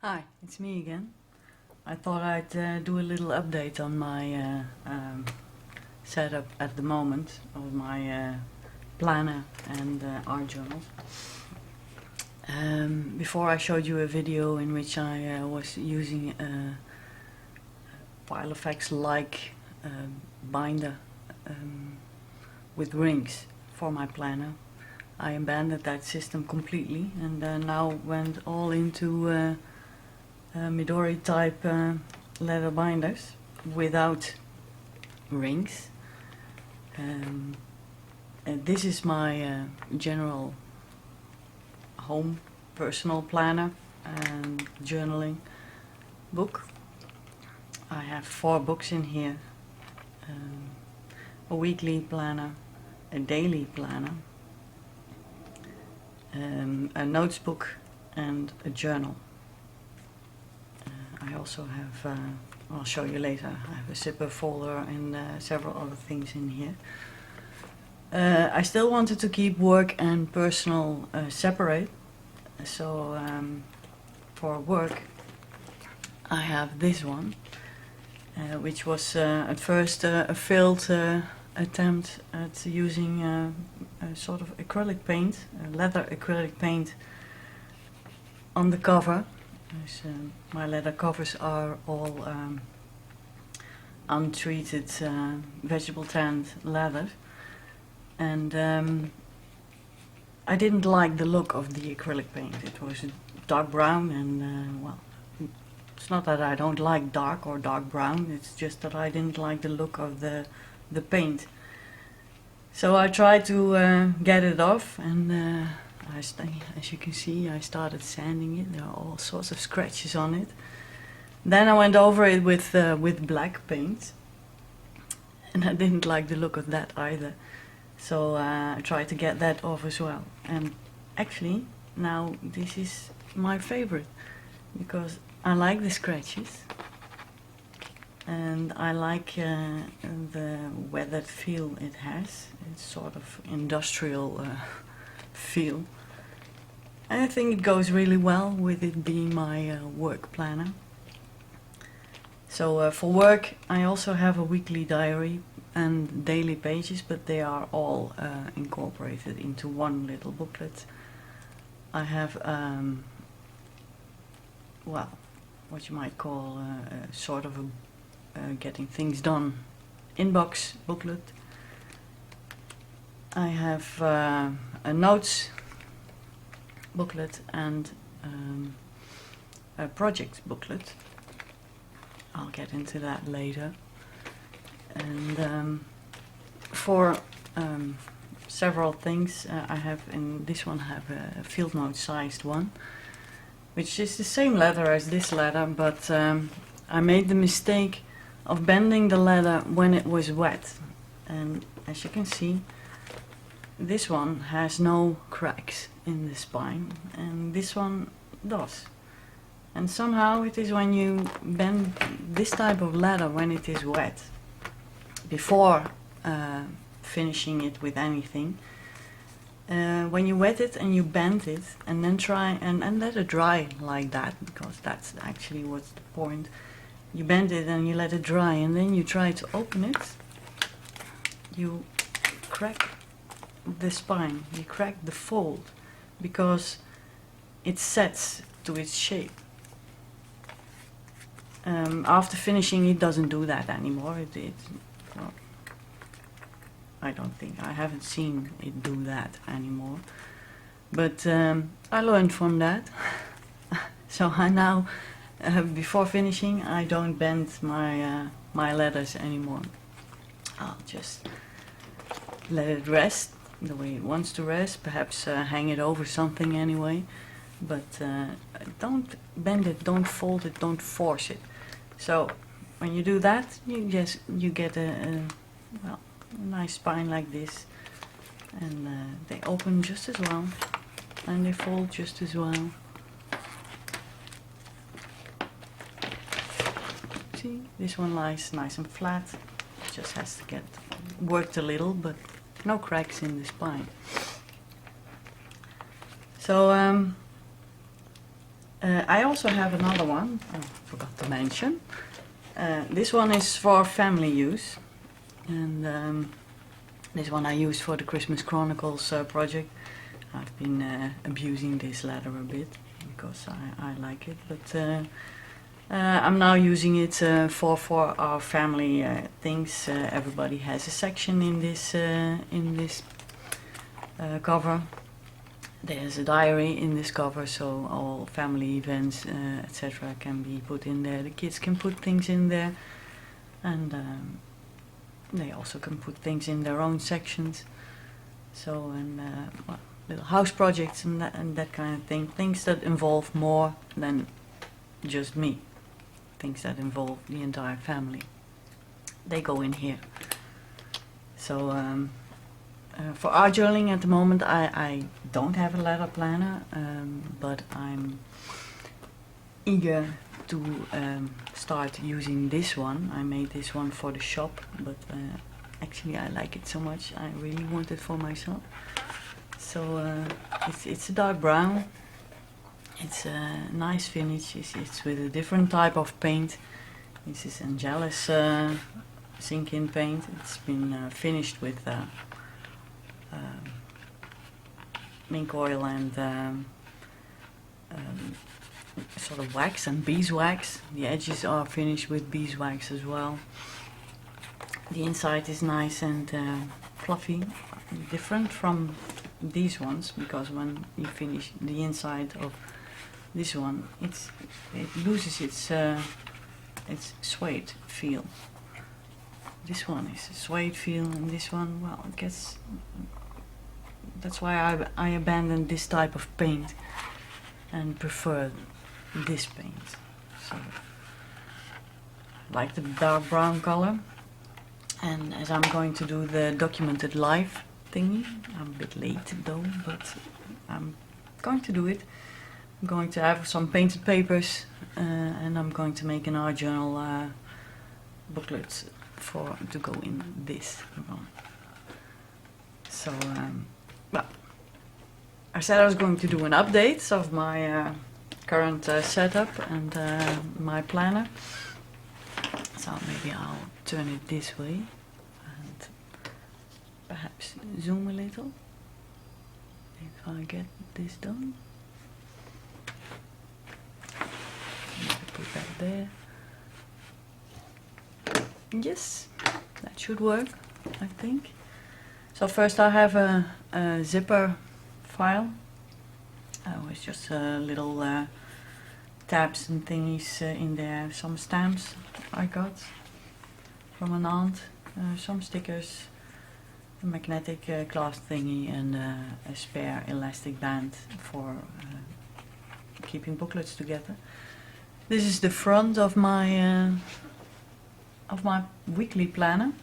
Hi, it's me again. I thought I'd do a little update on my setup at the moment of my planner and art journals. Before I showed you a video in which I was using a Pile Effects like binder with rings for my planner. I abandoned that system completely and now went all into FaeDori type leather binders without rings. This is my general home personal planner and journaling book. I have 4 books in here, a weekly planner, a daily planner, a notes book and a journal. I also have, I'll show you later, I have a zipper folder and several other things in here. I still wanted to keep work and personal separate, so for work I have this one, which was at first a failed attempt at using a sort of acrylic paint, leather acrylic paint on the cover. My leather covers are all untreated vegetable tanned leather, and I didn't like the look of the acrylic paint. It was dark brown and well, it's not that I don't like dark or dark brown, it's just that I didn't like the look of the paint. So I tried to get it off, and as you can see, I started sanding it. There are all sorts of scratches on it. Then I went over it with black paint, and I didn't like the look of that either. So I tried to get that off as well. And actually, now this is my favorite, because I like the scratches, and I like the weathered feel it has. It's sort of industrial feel. And I think it goes really well with it being my work planner. So for work I also have a weekly diary and daily pages, but they are all incorporated into one little booklet. I have, well, what you might call sort of a getting things done inbox booklet. I have a notes booklet and a project booklet. I'll get into that later. And for several things, I have in this one have a field note sized one, which is the same leather as this leather, but I made the mistake of bending the leather when it was wet, and as you can see, this one has no cracks in the spine, and this one does. And somehow it is when you bend this type of leather when it is wet, before finishing it with anything, when you wet it and you bend it and then try and let it dry like that, because that's actually what's the point. You bend it and you let it dry, and then you try to open it, you crack the spine, you crack the fold, because it sets to its shape. After finishing, it doesn't do that anymore. Well, I don't think, I haven't seen it do that anymore, but I learned from that. So I now, before finishing, I don't bend my leathers anymore. I'll just let it rest the way it wants to rest, perhaps hang it over something anyway, but don't bend it, don't fold it, don't force it. So when you do that, you get a well, a nice spine like this, and they open just as well, and they fold just as well. See, this one lies nice and flat, it just has to get worked a little, but no cracks in the spine. So I also have another one, I forgot to mention. This one is for family use, and this one I use for the Christmas Chronicles project. I've been abusing this leather a bit because I like it, but I'm now using it for our family things. Everybody has a section in this cover. There's a diary in this cover, so all family events, etc. can be put in there. The kids can put things in there, and they also can put things in their own sections. So, and well, little house projects and that kind of thing. Things that involve more than just me. Things that involve the entire family. They go in here. So, for art journaling at the moment, I don't have a letter planner, but I'm eager to start using this one. I made this one for the shop, but actually I like it so much, I really want it for myself. So it's a dark brown. It's a nice finish. It's with a different type of paint. This is Angelus sink-in paint. It's been finished with mink oil and sort of wax and beeswax. The edges are finished with beeswax as well. The inside is nice and fluffy, different from these ones, because when you finish the inside of this one, it loses its suede feel. This one is a suede feel, and this one, well, it gets. That's why I abandoned this type of paint and prefer this paint. So, I like the dark brown color. And as I'm going to do the documented life thingy, I'm a bit late though, but I'm going to do it. I'm going to have some painted papers, and I'm going to make an art journal booklet to go in this one. So, well, I said I was going to do an update of my current setup and my planner. So maybe I'll turn it this way and perhaps zoom a little if I get this done. Put that there. Yes, that should work, I think. So first I have a zipper file with just little tabs and thingies in there. Some stamps I got from an aunt, some stickers, a magnetic glass thingy, and a spare elastic band for keeping booklets together. This is the front of my weekly planner,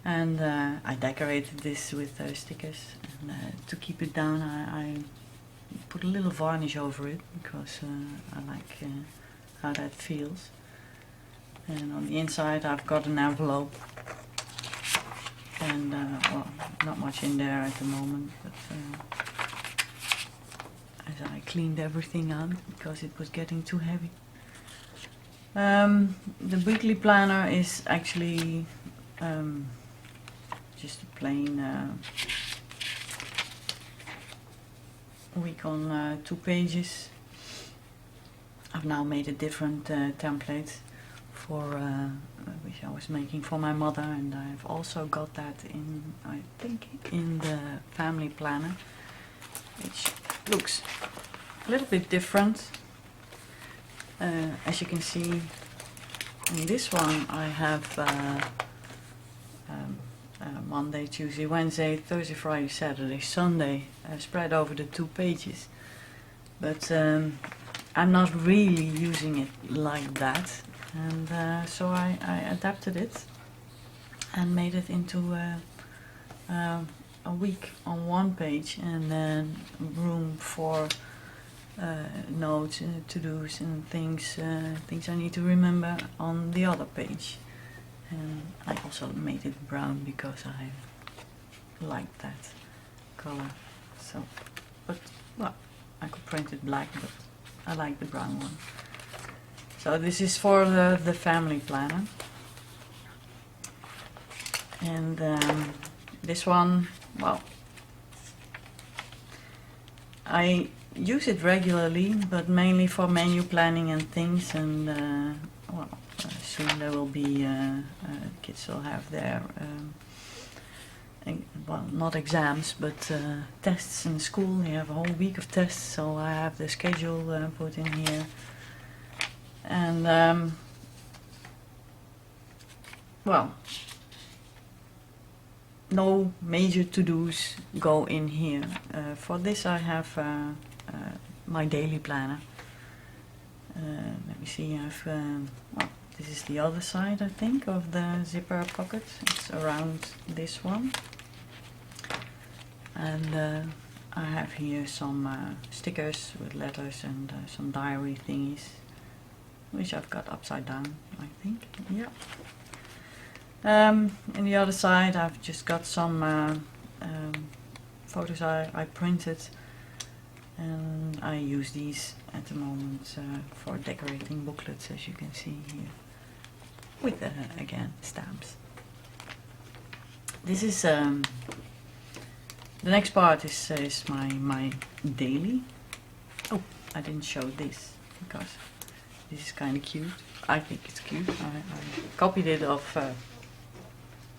and I decorated this with stickers, and to keep it down I put a little varnish over it because I like how that feels. And on the inside I've got an envelope, and well, not much in there at the moment, but as I cleaned everything out because it was getting too heavy. The weekly planner is actually just a plain week on 2 pages. I've now made a different template for which I was making for my mother, and I've also got that in, I think, in the family planner, which looks a little bit different. As you can see, in this one I have Monday, Tuesday, Wednesday, Thursday, Friday, Saturday, Sunday spread over the 2 pages, but I'm not really using it like that, and so I adapted it and made it into a week on 1 page, and then room for notes, to-dos and things I need to remember on the other page. And I also made it brown because I like that color. So, but well, I could print it black, but I like the brown one. So this is for the family planner. And this one, well, I use it regularly, but mainly for menu planning and things. And well, soon there will be kids will have their well, not exams, but tests in school. They have a whole week of tests, so I have the schedule put in here. And well, no major to-dos go in here. For this I have my daily planner. Let me see, I have, well, this is the other side, I think, of the zipper pocket. It's around this one. And I have here some stickers with letters and some diary thingies, which I've got upside down, I think. Yeah. In the other side I've just got some photos I printed, and I use these at the moment for decorating booklets, as you can see here, with again stamps. This is the next part is my daily. Oh, I didn't show this because this is kind of cute. I think it's cute. I copied it off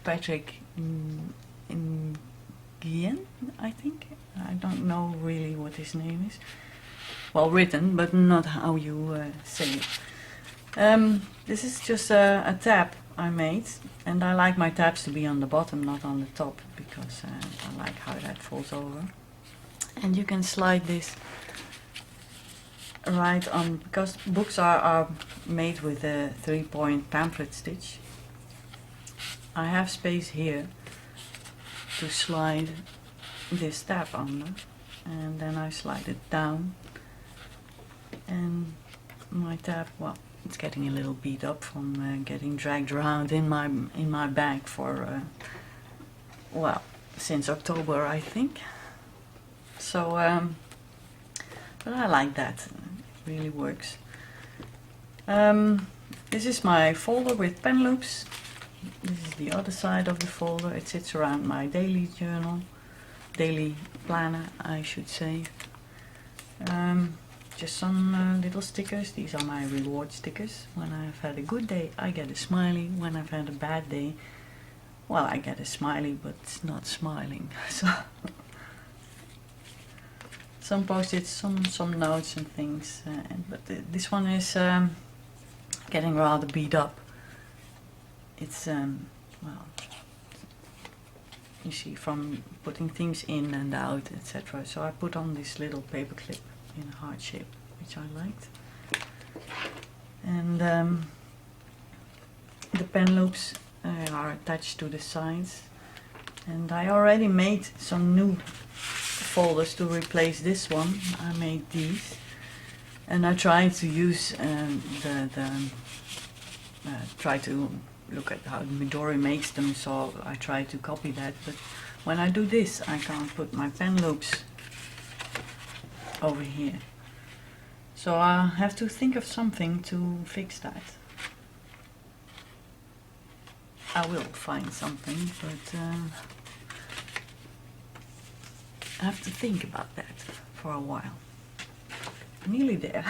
Patrick in Guillen, I think. I don't know really what his name is. Well written, but not how you say it. This is just a tab I made, and I like my tabs to be on the bottom, not on the top, because I like how that falls over. And you can slide this right on, because books are made with a 3-point pamphlet stitch. I have space here to slide this tab under, and then I slide it down, and my tab, well, it's getting a little beat up from getting dragged around in my bag for well, since October, I think. So but I like that, it really works. This is my folder with pen loops. This is the other side of the folder. It sits around my daily journal, daily planner, I should say. Just some little stickers. These are my reward stickers. When I've had a good day, I get a smiley. When I've had a bad day, well, I get a smiley, but it's not smiling. So some post-its, some notes and things. But this one is getting rather beat up. It's well, you see, from putting things in and out, etc. So I put on this little paper clip in a heart shape, which I liked. And the pen loops are attached to the sides. And I already made some new folders to replace this one. I made these. And I tried to use try to look at how FaeDori makes them, so I try to copy that. But when I do this, I can't put my pen loops over here. So I have to think of something to fix that. I will find something, but I have to think about that for a while. Nearly there,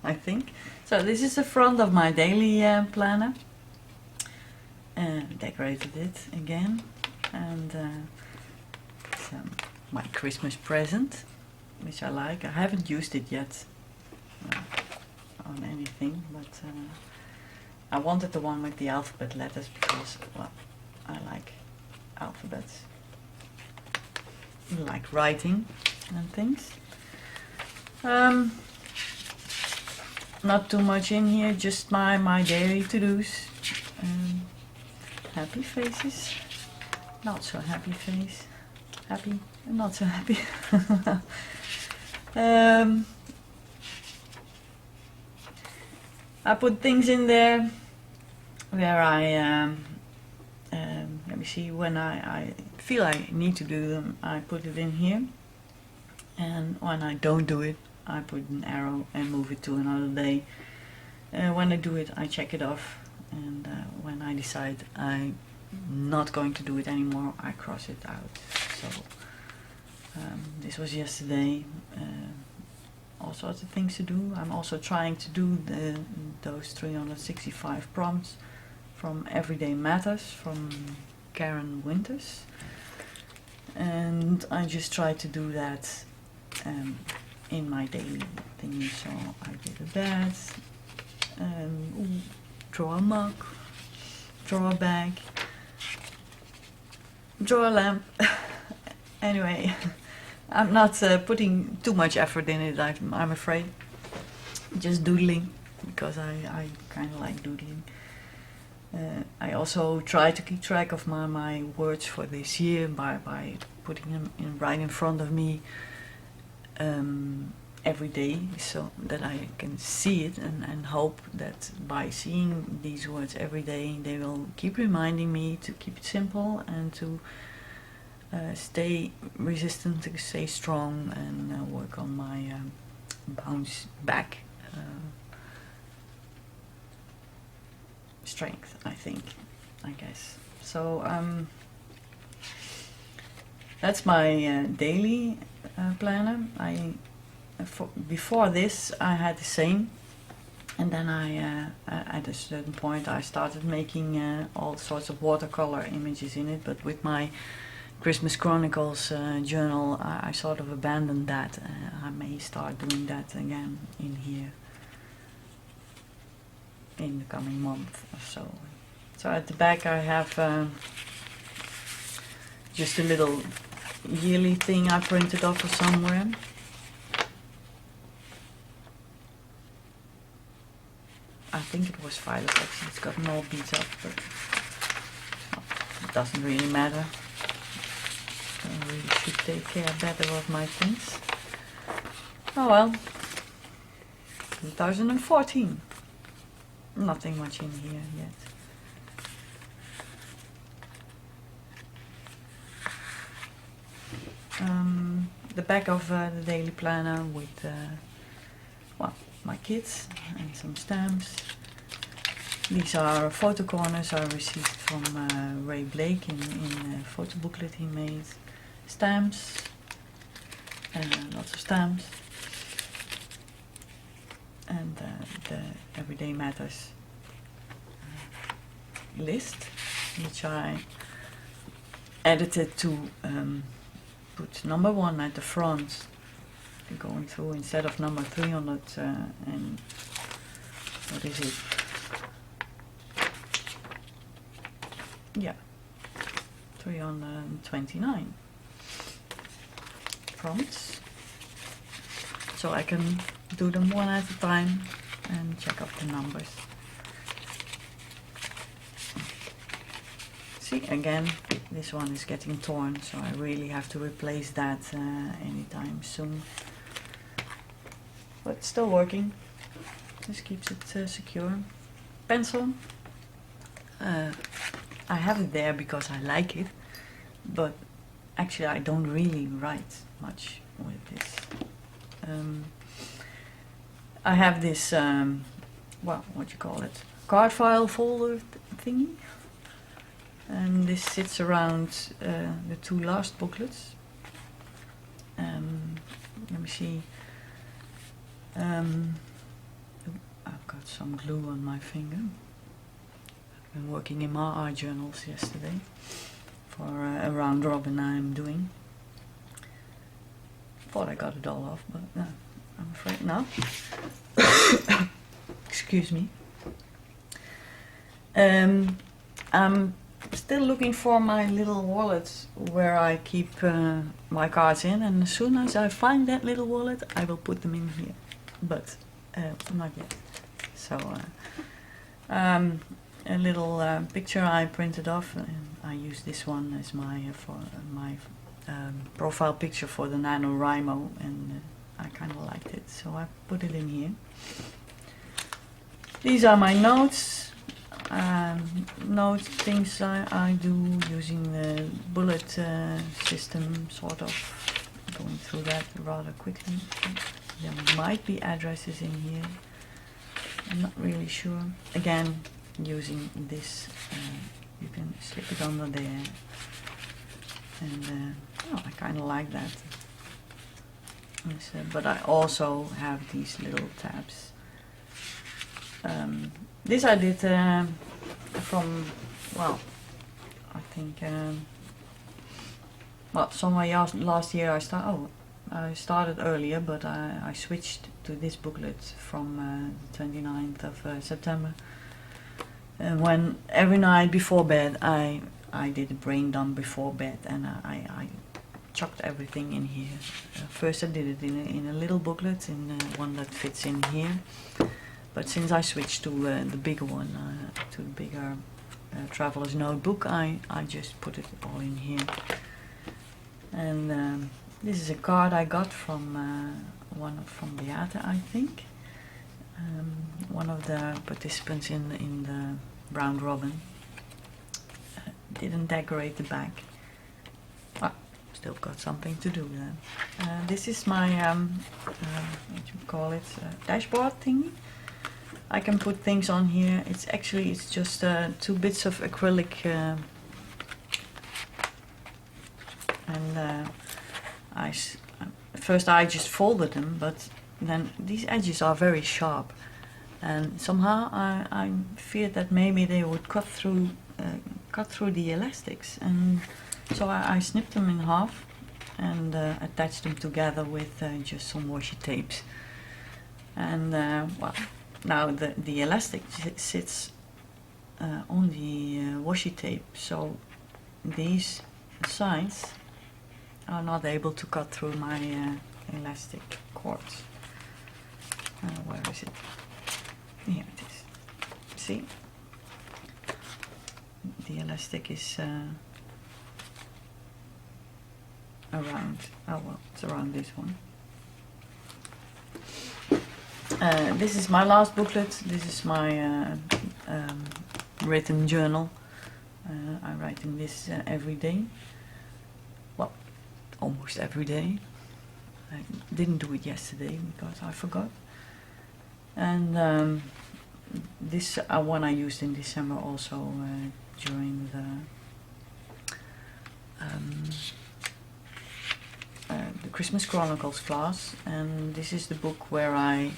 I think. So this is the front of my daily planner. Decorated it again, and my Christmas present, which I like. I haven't used it yet on anything, but I wanted the one with the alphabet letters because, well, I like alphabets. I like writing and things. Not too much in here, just my daily to-dos. Happy faces, not so happy face, happy and not so happy. I put things in there where I, let me see, when I feel I need to do them, I put it in here. and when I don't do it, I put an arrow and move it to another day. When I do it, I check it off, and when I decide I'm not going to do it anymore, I cross it out. So this was yesterday. All sorts of things to do. I'm also trying to do those 365 prompts from Everyday Matters from Karen Winters, and I just try to do that in my daily thingy. So I did a bed, draw a mug, draw a bag, draw a lamp. Anyway, I'm not putting too much effort in it, I'm afraid. Just doodling, because I kind of like doodling. I also try to keep track of my words for this year by putting them right in front of me every day, so that I can see it, and hope that by seeing these words every day, they will keep reminding me to keep it simple and to stay resistant, to stay strong, and work on my bounce back strength, I guess. So that's my daily planner. Before this I had the same, and then at a certain point I started making all sorts of watercolor images in it, but with my Christmas Chronicles journal I sort of abandoned that. I may start doing that again in here in the coming month or so. So at the back I have just a little yearly thing I printed off of somewhere. I think it was Violet, actually. It's gotten all beat up, but it doesn't really matter. I really should take care better of my things. Oh well. 2014. Nothing much in here yet. The back of the daily planner with well, my kids and some stamps. These are photo corners I received from Ray Blake in a photo booklet he made. Stamps, lots of stamps, and the Everyday Matters list, which I edited to put number 1 at the front, going through instead of number 300 and what is it? Yeah, 329 prompts, so I can do them one at a time and check up the numbers. See, again, this one is getting torn, so I really have to replace that anytime soon. But still working. This keeps it secure. Pencil. I have it there because I like it, but actually I don't really write much with this. I have this, well, what you call it, card file folder thingy, and this sits around the 2 last booklets. Let me see. I've got some glue on my finger. I've been working in my art journals yesterday for a round robin I'm doing. Thought I got it all off, but no, I'm afraid no. Excuse me. I'm still looking for my little wallet where I keep my cards in, and as soon as I find that little wallet I will put them in here, but not yet. So a little picture I printed off, and I use this one as my for my profile picture for the NaNoWriMo, and I kind of liked it, so I put it in here. These are my notes. Note things I do using the bullet system, sort of going through that rather quickly. There might be addresses in here. I'm not really sure. Again, using this, you can slip it under there. And oh, I kind of like that. But I also have these little tabs. This I did from, well, I think, well, somewhere last year I started earlier, but I switched to this booklet from the 29th of September. And when every night before bed I did a brain dump before bed, and I chucked everything in here. First I did it in a little booklet, in one that fits in here. But since I switched to the bigger one, to the bigger traveler's notebook, I just put it all in here. And this is a card I got from from Beate, I think. One of the participants in the round robin. Didn't decorate the back. Still got something to do then. This is my what you call it, dashboard thingy. I can put things on here. It's just 2 bits of acrylic, and first I just folded them, but then these edges are very sharp, and somehow I feared that maybe they would cut through the elastics, and so I snipped them in half and attached them together with just some washi tapes. And well, now the elastic sits on the washi tape, so these sides are not able to cut through my elastic cords. Where is it? Here it is. See? The elastic is around, oh well, it's around this one. This is my last booklet. This is my written journal. I write in this every day. Well, almost every day. I didn't do it yesterday because I forgot. And this one I used in December also during the Christmas Chronicles class, and this is the book where I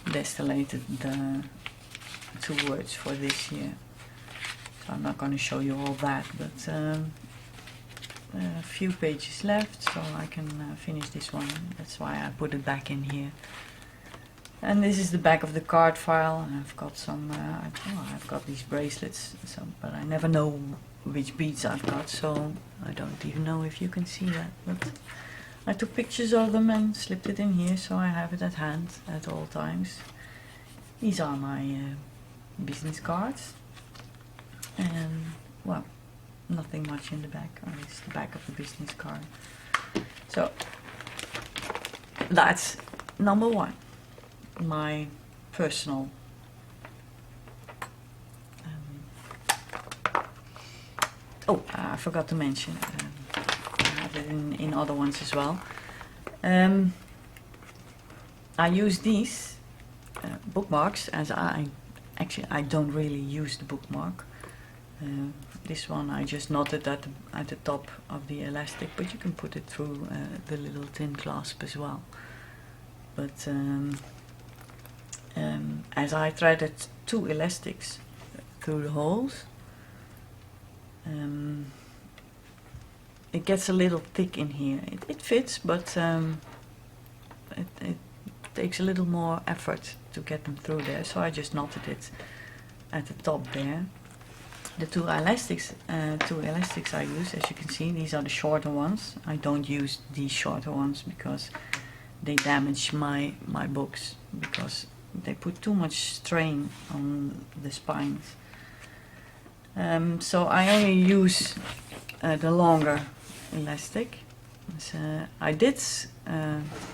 distillated the 2 words for this year. So I'm not going to show you all that, but a few pages left, so I can finish this one. That's why I put it back in here. And this is the back of the card file, and I've got some, I've got these bracelets, but I never know which beads I've got, so I don't even know if you can see that. But I took pictures of them and slipped it in here, so I have it at hand at all times. These are my business cards, and well, nothing much in the back, it's the back of the business card. So that's number 1. My personal oh, I forgot to mention, I have it in other ones as well. I use these bookmarks, as I don't really use the bookmark. This one I just knotted at the top of the elastic, but you can put it through the little tin clasp as well. But as I threaded 2 elastics through the holes, it gets a little thick in here. It fits, but it takes a little more effort to get them through there, so I just knotted it at the top there. The 2 elastics I use, as you can see, these are the shorter ones. I don't use these shorter ones because they damage my books, because they put too much strain on the spines. So I only use the longer elastic. So I did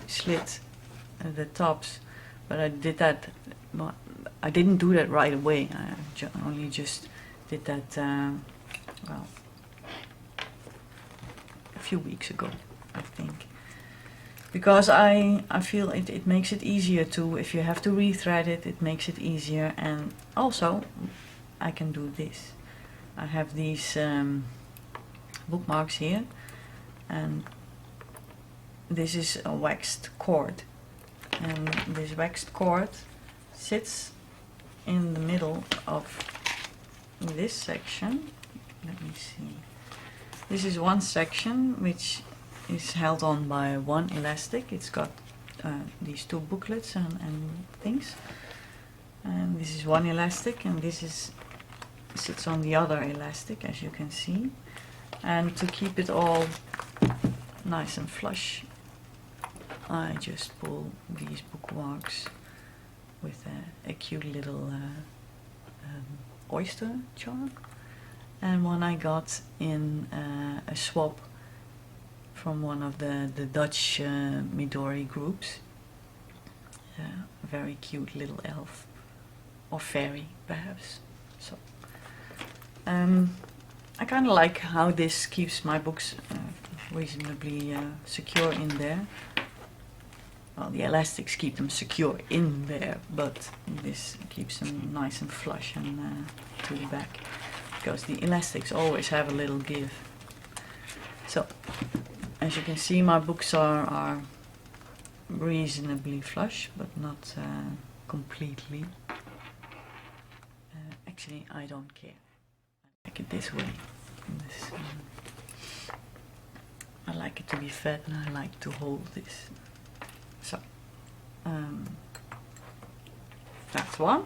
slit the tops, but I did that. Well, I didn't do that right away. I only just did that well, a few weeks ago, I think. because I feel it makes it easier to, if you have to rethread it, it makes it easier. And also I can do this. I have these bookmarks here, and this is a waxed cord, and this waxed cord sits in the middle of this section. Let me see. This is one section which is held on by one elastic. It's got these two booklets and things, and this is one elastic, and this sits on the other elastic, as you can see. And to keep it all nice and flush, I just pull these bookmarks with a cute little oyster charm, and one I got in a swap from one of the Dutch FaeDori groups. A very cute little elf, or fairy perhaps. So I kind of like how this keeps my books reasonably secure in there. Well, the elastics keep them secure in there, but this keeps them nice and flush and to the back, because the elastics always have a little give. So, as you can see, my books are reasonably flush, but not completely. Actually, I don't care. I like it this way. I like it to be fat, and I like to hold this. So, that's one.